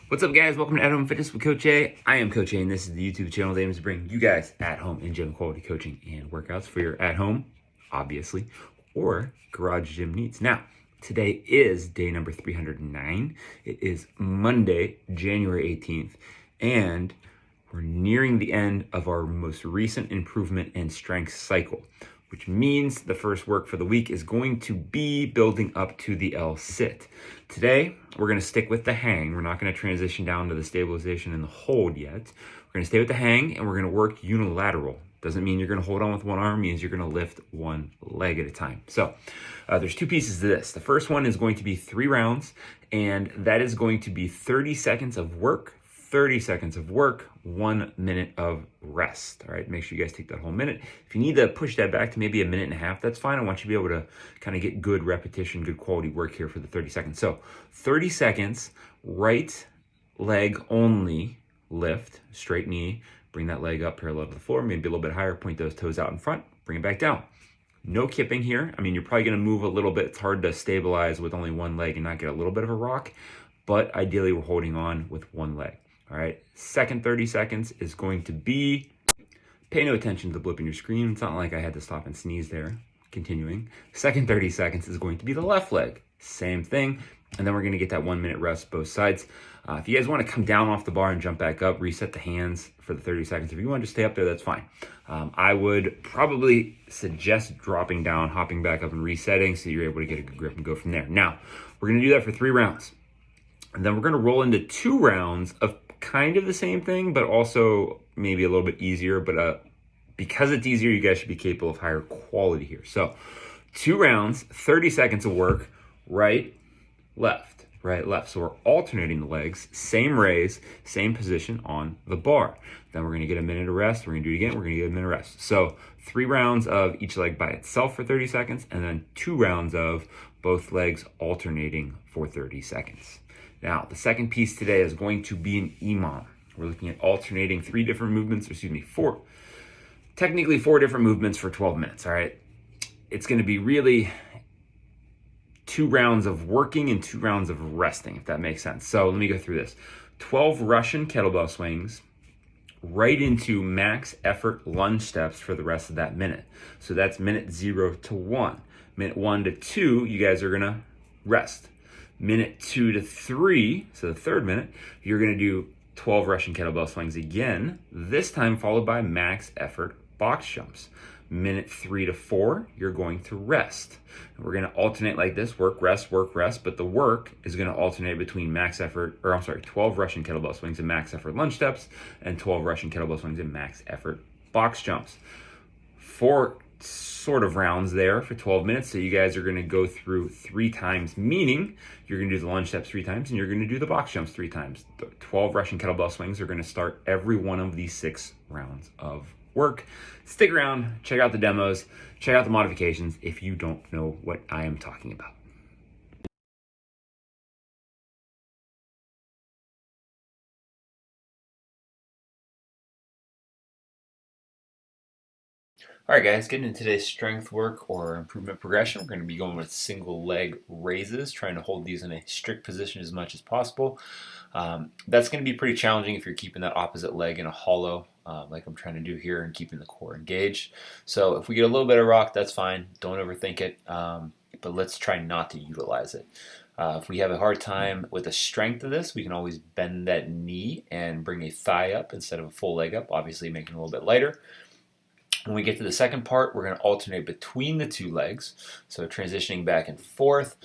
What's up, guys? Welcome to At Home Fitness with Coach A. I am Coach A, and this is the YouTube channel that aims to bring you guys at home and gym quality coaching and workouts for your at home, obviously, or garage gym needs. Now, today is day number 309. It is Monday, January 18th, and we're nearing the end of our most recent improvement and strength cycle, which means the first work for the week is going to be building up to the L sit. Today, we're going to stick with the hang. We're not going to transition down to the stabilization and the hold yet. We're going to stay with the hang, and we're going to work unilateral. Doesn't mean you're going to hold on with one arm, means you're going to lift one leg at a time. So there's two pieces to this. The first one is going to be 3 rounds, and that is going to be 30 seconds of work, 30 seconds of work, 1 minute of rest. All right, make sure you guys take that whole minute. If you need to push that back to maybe a minute and a half, that's fine. I want you to be able to kind of get good repetition, good quality work here for the 30 seconds. So 30 seconds, right leg only lift, straight knee, bring that leg up parallel to the floor, maybe a little bit higher, point those toes out in front, bring it back down. No kipping here. I mean, you're probably going to move a little bit. It's hard to stabilize with only one leg and not get a little bit of a rock, but ideally we're holding on with one leg. All right, second 30 seconds is going to be, pay no attention to the blip in your screen. It's not like I had to stop and sneeze there. Continuing. Second 30 seconds is going to be the left leg. Same thing. And then we're going to get that 1 minute rest both sides. If you guys want to come down off the bar and jump back up, reset the hands for the 30 seconds. If you want to stay up there, that's fine. I would probably suggest dropping down, hopping back up and resetting so you're able to get a good grip and go from there. Now, we're going to do that for 3 rounds. And then we're going to roll into 2 rounds of kind of the same thing, but also maybe a little bit easier. But because it's easier, you guys should be capable of higher quality here. So 2 rounds, 30 seconds of work, right, left, right, left. So we're alternating the legs, same raise, same position on the bar. Then we're going to get a minute of rest. We're going to do it again. We're going to get a minute of rest. So 3 rounds of each leg by itself for 30 seconds, and then 2 rounds of both legs alternating for 30 seconds. Now, the second piece today is going to be an EMOM. We're looking at alternating 4 different movements for 12 movements for 12 minutes, all right? It's going to be really 2 rounds of working and 2 rounds of resting, if that makes sense. So let me go through this. 12 Russian kettlebell swings right into max effort lunge steps for the rest of that minute. So that's minute 0 to 1. Minute 1 to 2, you guys are going to rest. Minute 2 to 3, so the third minute, you're going to do 12 Russian kettlebell swings again, this time followed by max effort box jumps. Minute 3 to 4, you're going to rest. And we're going to alternate like this, work, rest, but the work is going to alternate between 12 Russian kettlebell swings and max effort lunge steps, and 12 Russian kettlebell swings and max effort box jumps. 4 sort of rounds there for 12 minutes. So you guys are going to go through 3 times, meaning you're going to do the lunge steps 3 times and you're going to do the box jumps 3 times. The 12 Russian kettlebell swings are going to start every one of these 6 rounds of work. Stick around, check out the demos, check out the modifications if you don't know what I am talking about. All right, guys, getting into today's strength work or improvement progression, we're going to be going with single leg raises, trying to hold these in a strict position as much as possible. That's going to be pretty challenging if you're keeping that opposite leg in a hollow, like I'm trying to do here, and keeping the core engaged. So if we get a little bit of rock, that's fine. Don't overthink it, but let's try not to utilize it. If we have a hard time with the strength of this, we can always bend that knee and bring a thigh up instead of a full leg up, obviously making it a little bit lighter. When we get to the second part, we're going to alternate between the 2 legs. So transitioning back and forth,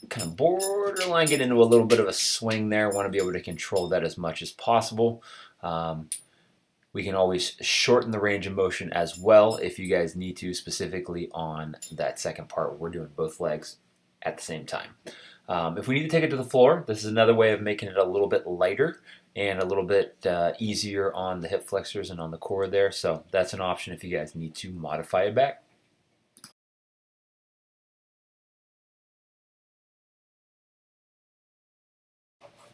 kind of borderline get into a little bit of a swing there. Want to be able to control that as much as possible. We can always shorten the range of motion as well if you guys need to, specifically on that second part where we're doing both legs at the same time. If we need to take it to the floor, this is another way of making it a little bit lighter and a little bit easier on the hip flexors and on the core there. So that's an option if you guys need to modify it back.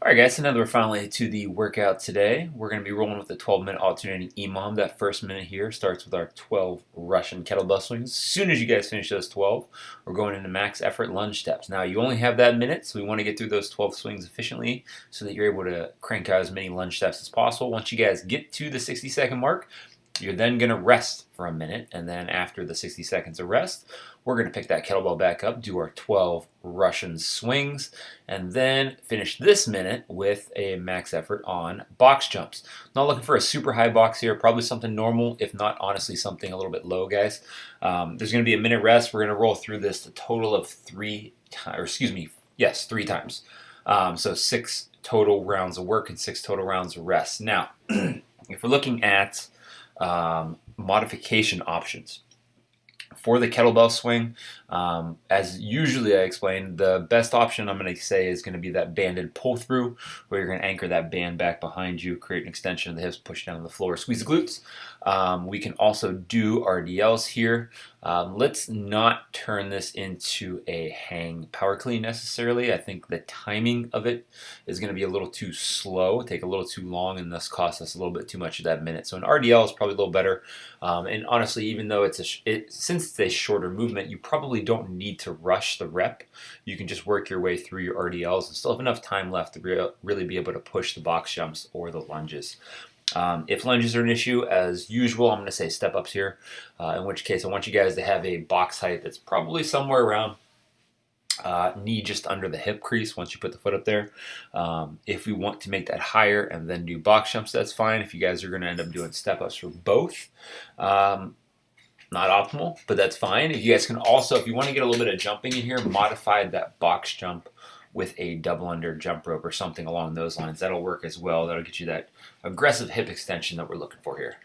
All right, guys, so now that we're finally to the workout today, we're going to be rolling with the 12-minute alternating EMOM. That first minute here starts with our 12 Russian kettlebell swings. As soon as you guys finish those 12, we're going into max effort lunge steps. Now, you only have that minute, so we want to get through those 12 swings efficiently so that you're able to crank out as many lunge steps as possible. Once you guys get to the 60-second mark, you're then going to rest for a minute, and then after the 60 seconds of rest, we're going to pick that kettlebell back up, do our 12 Russian swings, and then finish this minute with a max effort on box jumps. Not looking for a super high box here, probably something normal, if not honestly something a little bit low, guys. There's going to be a minute rest. We're going to roll through this a total of three times. So 6 total rounds of work and 6 total rounds of rest. Now, if we're looking at modification options for the kettlebell swing, as usually I explain, the best option I'm going to say is going to be that banded pull through, where you're going to anchor that band back behind you, create an extension of the hips, push down to the floor, squeeze the glutes. We can also do RDLs here. Let's not turn this into a hang power clean necessarily. I think the timing of it is going to be a little too slow, take a little too long, and thus cost us a little bit too much of that minute. So an RDL is probably a little better. And honestly, even though since it's a shorter movement, you probably don't need to rush the rep. You can just work your way through your RDLs and still have enough time left to really be able to push the box jumps or the lunges. If lunges are an issue, as usual, I'm going to say step ups here, in which case I want you guys to have a box height that's probably somewhere around knee just under the hip crease once you put the foot up there. If we want to make that higher and then do box jumps, that's fine. If you guys are going to end up doing step ups for both, not optimal, but that's fine. You guys can also, if you want to get a little bit of jumping in here, modify that box jump with a double under jump rope or something along those lines. That'll work as well. That'll get you that aggressive hip extension that we're looking for here.